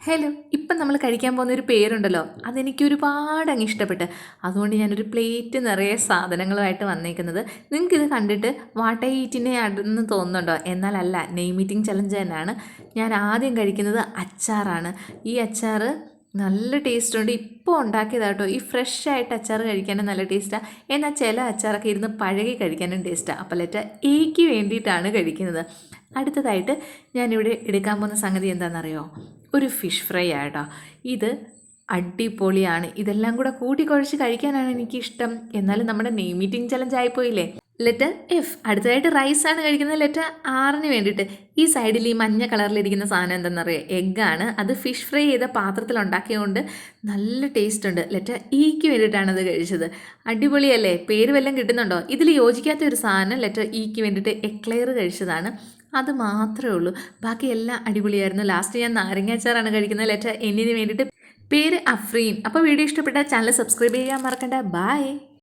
Hello, ഇപ്പം നമ്മൾ കഴിക്കാൻ പോകുന്ന ഒരു പേരുണ്ടല്ലോ, അതെനിക്ക് ഒരുപാട് അങ്ങ് ഇഷ്ടപ്പെട്ട്. അതുകൊണ്ട് ഞാനൊരു പ്ലേറ്റ് നിറയെ സാധനങ്ങളുമായിട്ട് വന്നേക്കുന്നത്. നിങ്ങൾക്കിത് കണ്ടിട്ട് വാട്ട് ഐ ഈറ്റിനെ അടുന്ന് തോന്നുന്നുണ്ടോ? എന്നാലല്ല, നെയ് മീറ്റിംഗ് ചലഞ്ച് തന്നെയാണ്. ഞാൻ ആദ്യം കഴിക്കുന്നത് അച്ചാറാണ്. ഈ അച്ചാർ നല്ല ടേസ്റ്റ് ഉണ്ട്. ഇപ്പോൾ ഉണ്ടാക്കിയതാട്ടോ. ഈ ഫ്രഷ് ആയിട്ട് അച്ചാർ കഴിക്കാനും നല്ല ടേസ്റ്റാണ്. എന്നാൽ ചില അച്ചാറൊക്കെ ഇരുന്ന് പഴകി കഴിക്കാനും ടേസ്റ്റാണ്. അപ്പോൾ എയ്ക്ക് വേണ്ടിയിട്ടാണ് കഴിക്കുന്നത്. അടുത്തതായിട്ട് ഞാനിവിടെ എടുക്കാൻ പോകുന്ന സംഗതി എന്താണെന്നറിയോ? ഒരു ഫിഷ് ഫ്രൈ ആട്ടോ. ഇത് അടിപൊളിയാണ്. ഇതെല്ലാം കൂടെ കൂട്ടിക്കുഴച്ച് കഴിക്കാനാണ് എനിക്കിഷ്ടം. എന്നാലും നമ്മുടെ നെയ് മീറ്റിംഗ് ചലഞ്ച് ആയിപ്പോയില്ലേ. Letter F. അടുത്തതായിട്ട് റൈസാണ് കഴിക്കുന്നത്. ലെറ്റർ ആറിന് വേണ്ടിയിട്ട് ഈ സൈഡിൽ ഈ മഞ്ഞ കളറിലിരിക്കുന്ന സാധനം എന്തെന്നറിയോ? എഗ്ഗാണ്. അത് ഫിഷ് ഫ്രൈ ചെയ്ത പാത്രത്തിൽ ഉണ്ടാക്കിയതുകൊണ്ട് നല്ല ടേസ്റ്റ് ഉണ്ട്. ലെറ്റർ ഇക്ക് വേണ്ടിയിട്ടാണ് അത് കഴിച്ചത്. അടിപൊളിയല്ലേ? പേര് വല്ലതും കിട്ടുന്നുണ്ടോ? ഇതിൽ യോജിക്കാത്ത ഒരു സാധനം ലെറ്റർ ഇക്ക് വേണ്ടിയിട്ട് എക്ലെയർ കഴിച്ചതാണ്. അത് മാത്രമേ ഉള്ളൂ. ബാക്കി എല്ലാം അടിപൊളിയായിരുന്നു. ലാസ്റ്റ് ഞാൻ നാരങ്ങാച്ചാറാണ് കഴിക്കുന്നത്. ലെറ്റർ എന്നിന് വേണ്ടിയിട്ട് പേര് അഫ്രീൻ. അപ്പോൾ വീഡിയോ ഇഷ്ടപ്പെട്ടാൽ ചാനൽ സബ്സ്ക്രൈബ് ചെയ്യാൻ മറക്കണ്ട. ബൈ.